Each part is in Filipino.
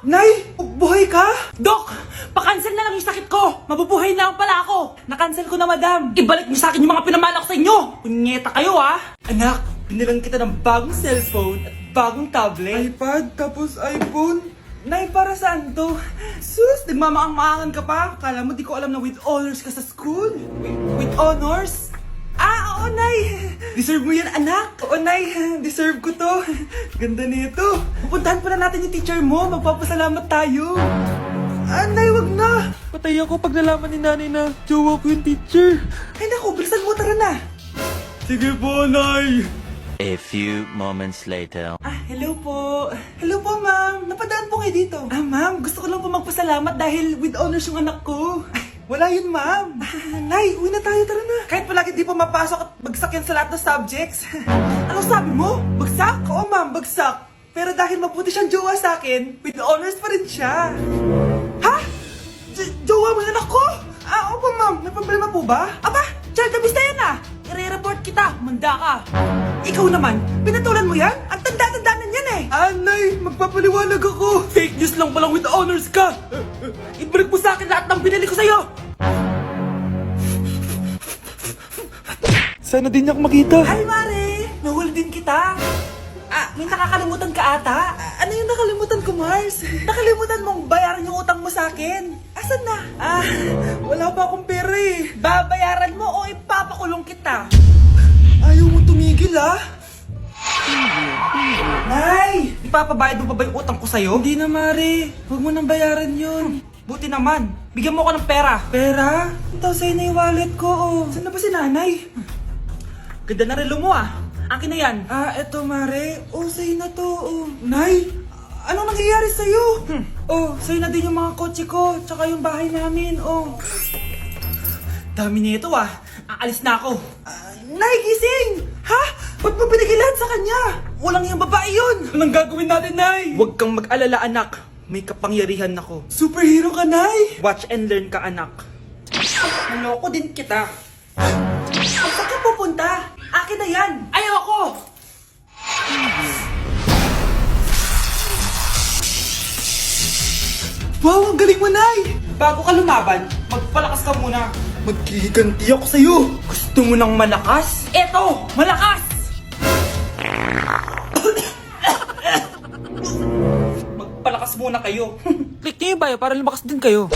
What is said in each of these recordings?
Nay! Buhay ka? Dok! Pakancel na lang yung sakit ko! Mabubuhay na lang pala ako! Nakancel ko na, madam! Ibalik niyo sa akin yung mga pinamana ko sa inyo! Punyeta kayo, ha! Anak, binilang kita ng bagong cellphone at bagong tablet. iPad, tapos iPhone. Nay, para saan to? Sus, nagmamaang-maangan ka pa? Kala mo di ko alam na with honors ka sa school? With honors? Oo, Nay! Deserve mo yan, anak! Oo, Nay! Deserve ko to! Ganda nito! Pupuntahan pa na natin yung teacher mo! Magpapasalamat tayo! Nay, wag na! Patay ako pag nalaman ni nanay na jowa ko yung teacher! Ay naku, bilisan mo, tara na! Sige po, Nay! A few moments later. Hello po. Hello po, ma'am. Napadaan po kayo dito. Ma'am, gusto ko lang po magpasalamat dahil with honors yung anak ko. Wala yun, ma'am. Nay, uwi na tayo, tara na. Kahit palagi di po mapasok at bagsak yan sa lahat ng subjects. Ano sabi mo? Bagsak? Oo, ma'am, bagsak. Pero dahil mabuti siyang jowa sa akin, with honors pa rin siya. Ha? Jowa mo yung anak ko? Opo, ma'am. May problema po ba? Aba, child abuse na yan I-report kita. Manda ka. Ikaw naman, pinatulan mo yan? Ang tanda-tanda na yan Nay, magpapaliwanag ako. Fake news lang palang with honors ka. Ibalik mo sa akin lahat ng binili ko sa'yo. Sana din niya ako makita. Hi, Mare. Nahuli din kita. May nakakalimutan ka ata. Ano yung nakalimutan ko, Mars? Nakalimutan mong bayaran yung utang mo sa akin. Asan na? Wala pa akong pera Babayaran mo o ipapakulong kita. Ayaw mo tumigil, Nay! Ipapabayad mo pa ba yung utang ko sa'yo? Hindi na, Mare. Huwag mo nang bayaran yun. Buti naman. Bigyan mo ko ng pera. Pera? Ito, sa'yo na yung wallet ko, Saan na ba si nanay? Ganda na relo mo, Akin na yan. Eto, Mare. Sa'yo na to, Nay! Anong nangyayari sa'yo? Sa'yo na din yung mga kotse ko, tsaka yung bahay namin, Dami nito, Aalis na ako. Nay, gising! Ha? Ba't mo binigay lahat sa kanya? Walang yung babae yun! Anong gagawin natin, Nay? Huwag kang mag-alala, anak. May kapangyarihan ako. Superhero ka, Nay! Watch and learn ka, anak. Naloko din kita. Saan ka pupunta? Akin na yan! Ayoko! Wow, ang galing mo, Nay! Bago ka lumaban, magpalakas ka muna. Magkihiganti ako sa'yo. Gusto mo ng malakas? Eto! Malakas! Magpalakas muna kayo. Click niyo yung bio para lumakas din kayo.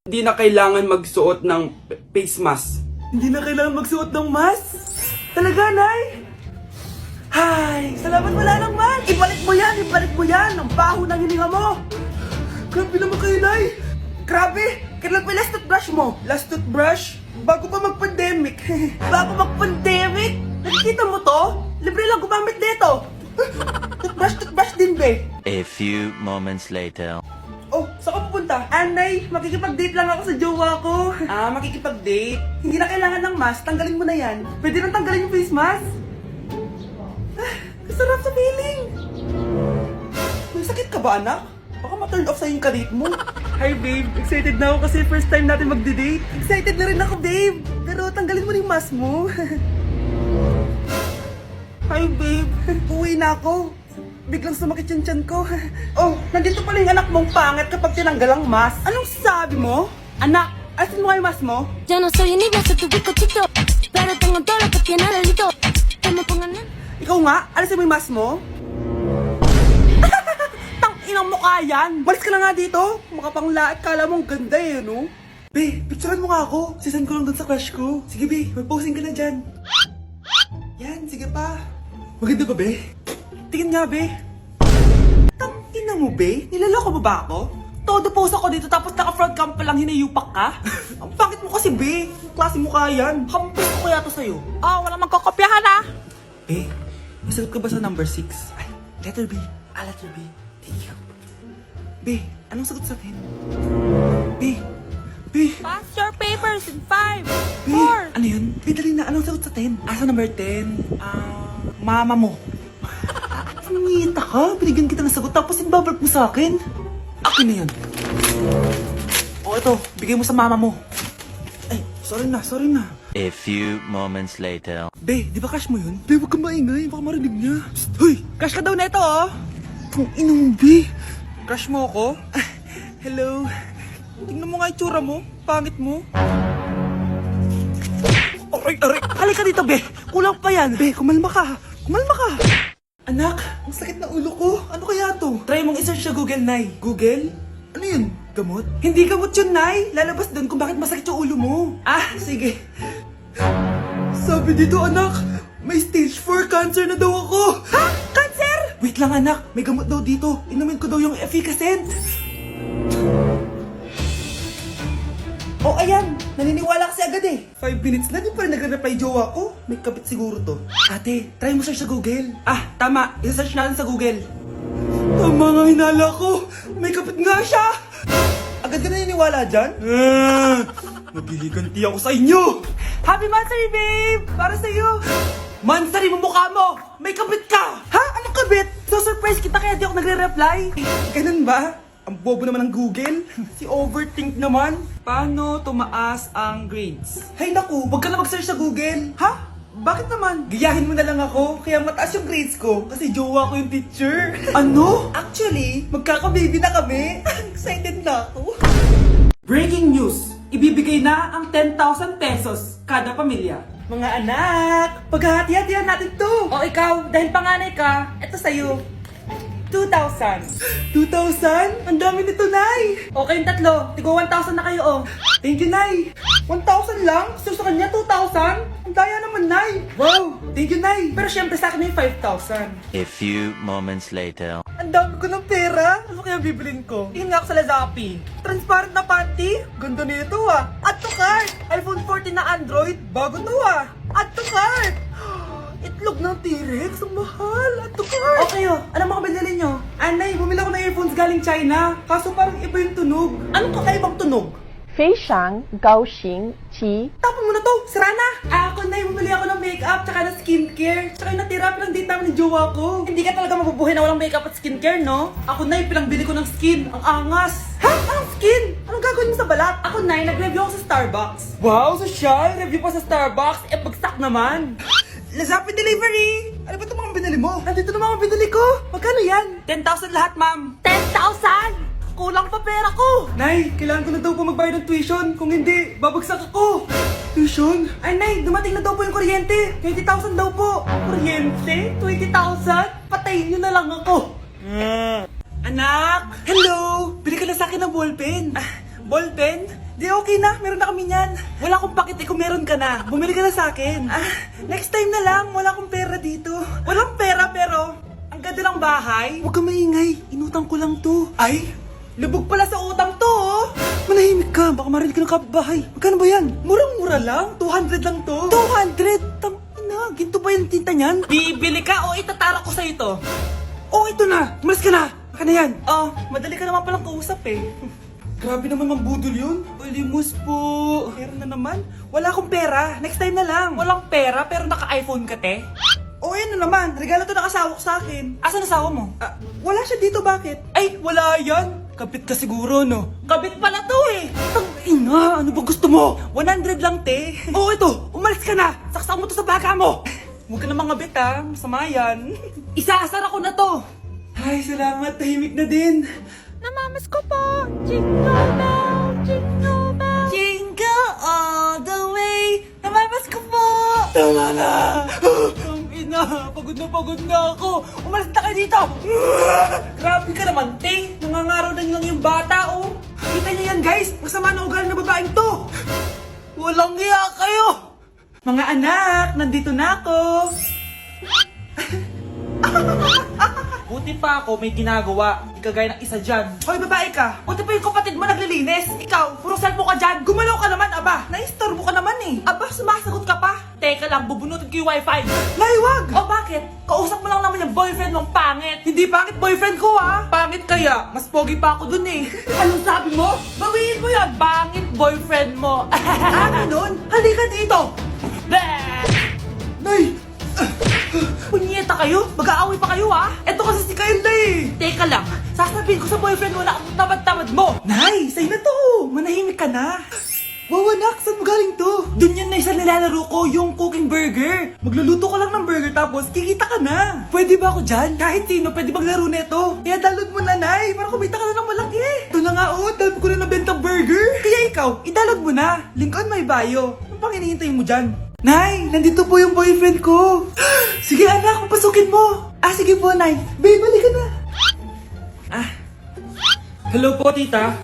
Hindi na kailangan magsuot ng face mask. Hindi na kailangan magsuot ng mask? Talaga, Nay? Hay, salamat wala ng mask. Ibalik mo yan. Ang baho ng hininga mo. Grabe naman kayo, Nay. Grabe! Kailan pa last toothbrush mo? Last toothbrush? Bago pa mag-pandemic. Bago mag-pandemic? Nakikita mo to? Libre lang gumamit dito. Toothbrush din, be. A few moments later. Saan ka pupunta? Nay, makikipag-date lang ako sa jowa ko. Makikipag-date? Hindi na kailangan ng mask, tanggalin mo na yan. Pwede nang tanggalin yung face mask. Kasarap sa feeling. May sakit ka ba, anak? Baka ma-turn off sa'yo yung karit mo. Hi, babe. Excited na ako kasi first time natin mag-date. Excited na rin ako, babe. Pero tanggalin mo na yung mask mo. Hi, babe. Uwi na ako. Biglang sumakit yung tiyan ko. Nandito pala yung anak mong pangit kapag tinanggal ang mask. Anong sabi mo? Anak, alisin mo kayo mask mo? Yo no soy un niño, soy tu bizcochito. Pero tengo todo lo que tiene delito. Que me pongan en... Ikaw nga, alisin mo yung mask mo? Tang-inang mukha yan! Malis ka na nga dito! Makapanglait, kala mong ganda no? Be, picturean mo nga ako. Sisend ko lang dun sa crush ko. Sige, be, mag-posing ka na dyan. Yan, sige pa. Maganda ba, be? Tingin nga, be. Tang-ina mo, be? Nilaloko mo ba ako? Todo post ako dito tapos naka-front cam pa lang hinayupak ka? Ang pangit mo kasi, be. Klase mukha yan. Hampis ko kaya to sa'yo. Walang magkokopyahan, Be, masagot ka ba sa number 6? Ay, letter B. Letter B. Thank you. Be, anong sagot sa 10? Be. Pass your papers in 5, Be, ano yun? Be, dali na. Anong sagot sa 10? Sa number 10? Mama mo. Nangita ka? Binigyan kita ng sagot tapos ibabalik mo sa akin? Akin na yun. Ito. Bigay mo sa mama mo. Ay, sorry na. A few moments later. Be, di ba crush mo yun? Be, huwag kang maingay. Baka marinig niya. Psst, hoy! Crush ka daw na ito, Kung inong, Be. Crush mo ako? Hello? Tingnan mo nga yung tsura mo. Pangit mo. Aray, aray. Halika dito, be. Kulang pa yan. Be, kumalma ka. Kumalma ka. Anak, ang sakit ng ulo ko. Ano kaya to? Try mong isearch sa Google, Nay. Google? Ano yun? Gamot? Hindi gamot yun, Nay. Lalabas doon kung bakit masakit yung ulo mo. Ah, sige. Sabi dito, anak, may stage 4 cancer na daw ako. Ha? Cancer? Wait lang, anak. May gamot daw dito. Inumin ko daw yung efficacent. Oh, ayan. Naniniwala kasi agad eh. 5 minutes na, di pa rin nagre-reply jowa ko. May kapit siguro to. Ate, try mo search sa Google. Ah, tama. Isa-search natin sa Google. Tama nga hinala ko. May kapit nga siya. Agad ka naniniwala dyan? Maghiliganti ako sa inyo. Happy Mansari, babe! Para sa'yo. Mansari mo mukha mo! May kabit ka! Ha? Anong kabit? So surprise kita kaya di ako nagre-reply. Ganun ba? Ang bobo naman ng Google. Si overthink naman. Paano tumaas ang grades? Hay naku, wag ka na mag-search sa Google. Ha? Bakit naman? Gayahin mo na lang ako, kaya mataas yung grades ko kasi jowa ko yung teacher. Ano? Actually, magkaka-baby na kami. Excited na ako. Breaking news! Ibibigay na ang 10,000 pesos kada pamilya. Mga anak, paghahati-hatihan natin to. O ikaw, dahil panganay ka, eto sa'yo. 2,000. 2,000? Ang dami nito, Nay. Okay yung tatlo, tigo 1,000 na kayo oh. Thank you, Nay. 1,000 lang? So sa kanya, 2,000? Ang daya naman, Nay. Wow, thank you, Nay. Pero syempre sa akin yung 5,000. A few moments later. Ang dami ko ng pera. Ano kaya bibilin ko? Tingin nga ako sa Lazapi. Transparent na panty? Ganda nito ah. Add to cart. iPhone 14 na Android. Bago to ah. Add to cart. Itlog ng T-Rex. Ang mahal. Add to cart. Okay oh, ano mga binili nyo? Anay, bumili ako ng earphones galing China. Kaso parang iba yung tunog. Anong kakaibang tunog? 非常高兴其 Tapon mo na to. Sira na. Ako na, bumili ako ng makeup tsaka ng skincare. Tsaka yung natira pa ng date namin ng jowa ko. Hindi ka talaga mabubuhay na walang makeup at skincare, no? Ako na, pinangbili ko ng skin. Ang angas. Ha? Anong skin? Anong gagawin mo sa balat? Ako na, nag-review ako sa Starbucks. Wow, social. Review pa sa Starbucks. Bagsak naman. Lazapi Delivery! Ano ba itong mga binili mo? Nandito na mga binili ko. Magkano yan? 10,000 lahat, ma'am. 10,000! Kulang pa pera ko! Nay, kailangan ko na daw po magbayad ng tuition. Kung hindi, babagsak ako. Tuition? Ay, Nay, dumating na daw po yung kuryente. 20,000 daw po. Kuryente? 20,000? Patayin niyo na lang ako. Anak! Hello! Bili ka na sa akin ng ballpen. Ballpen? Di okay na, meron na kami niyan. Wala akong pakit kung meron ka na. Bumili ka na sa akin. Next time na lang, wala akong pera dito. Walang pera pero ang ganda ng bahay. Huwag ka maingay, inutang ko lang to. Ay, lubog pala sa utang to oh. Manahimik ka, baka marinig ka ng kapitbahay. Magkano ba yan? Murang-mura lang, 200 lang to. 200? Tangina, ginto ba yung tinta niyan? Bibili ka o itatara ko sa'yo to? Oh, ito na, umalis ka na. Baka na yan. Oh, madali ka naman palang kausap eh. Grabe naman mambudol yun. Ulimus po. Meron na naman. Wala akong pera. Next time na lang. Walang pera pero naka-iPhone ka, te? O ayun na naman. Regalo to ng asawa ko sa akin. Asan asawa mo? Wala siya dito. Bakit? Ay, wala yan. Kapit ka siguro, no? Kabit pala to eh. Ina, ano ba gusto mo? 100 lang, te. Oh, ito. Umalis ka na. Saksak mo to sa baka mo. Huwag ka namang ngabit, ha. Masama yan. Isaasara ko na to. Ay, salamat. Tahimik na din. Namamas ko po. Jingle bell, jingle bell. Jingle all the way. Namamas ko po. Tama na. Ang ina, pagod na ako. Umalis na kayo dito. Grabe ka naman, te. Nangangaraw na lang yung bata, oh. Kita niyo yan, guys. Masama na ugali na babaeng to. Walang hiya kayo. Mga anak, nandito na ako. Buti pa ako may ginagawa. Hindi kagaya ng isa dyan. Hoy, babae ka. Buti pa yung kapatid mo naglilinis. Ikaw, puro cellphone ka dyan. Gumalaw ka naman, aba. Naistorbo ka naman eh. Aba, sumasagot ka pa. Teka lang, bubunutin ko yung wifi. Nay, wag. O bakit? Kausap mo lang naman yung boyfriend mong pangit. Hindi pangit boyfriend ko, ha. Pangit kaya. Mas pogi pa ako dun eh. Anong sabi mo? Bawiin mo yan. Pangit boyfriend mo. Ganun? Halika dito. Bleh! Nay. Punyeta kayo? Mag-aaway pa kayo ha? Eto kasi si Kyle na eh. Teka lang, sasabihin ko sa boyfriend mo na ang tamad-tamad mo. Nay, sa'yo na to. Manahimik ka na. Wow, anak, saan mo galing to? Dun yan na isa nilalaro ko, yung cooking burger. Magluluto ko lang ng burger tapos kikita ka na. Pwede ba ako dyan? Kahit sino, pwede maglaro nito. Kaya download mo na, Nay, para kumita ka na ng malaki. Ito na nga, oh, dami ko na nabenta burger. Kaya ikaw, i-download mo na. Link on my bio. Ano pang hinihintay mo dyan? Nay, nandito po yung boyfriend ko. Sige anak, papasukin mo. Ah, sige po, Nay. Babe, balik ka na. Hello po, tita.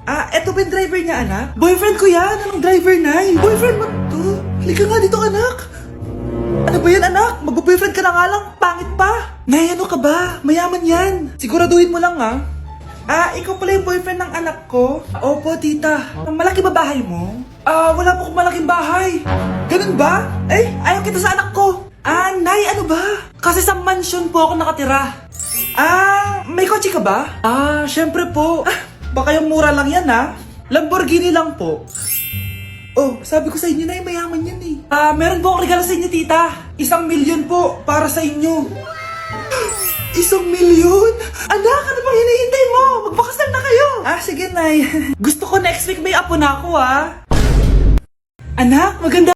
Ah, eto ba yung driver niya, anak? Boyfriend ko yan! Anong driver, Nay? Boyfriend mo to? Halika nga dito, anak! Ano ba yan, anak? Mag-boyfriend ka na nga lang, pangit pa! Nay, ano ka ba? Mayaman yan! Siguraduhin mo lang, ha? Ah, ikaw pala yung boyfriend ng anak ko? Opo, tita. Malaki ba bahay mo? Ah, wala po akong malaking bahay. Ganun ba? Eh, ayaw kita sa anak ko. Ah, Nay, ano ba? Kasi sa mansion po ako nakatira. Ah, may kotse ka ba? Ah, syempre po. Ah, baka yung mura lang yan, ha? Lamborghini lang po. Oh, sabi ko sa inyo na mayaman yan eh. Ah, meron po akong regalo sa inyo, tita. 1,000,000 po para sa inyo. 1,000,000? Anak, ano bang hinihintay mo? Magpakasal na kayo. Ah, sige, Nay. Gusto ko next week may apo na ako, ha? Anak, maganda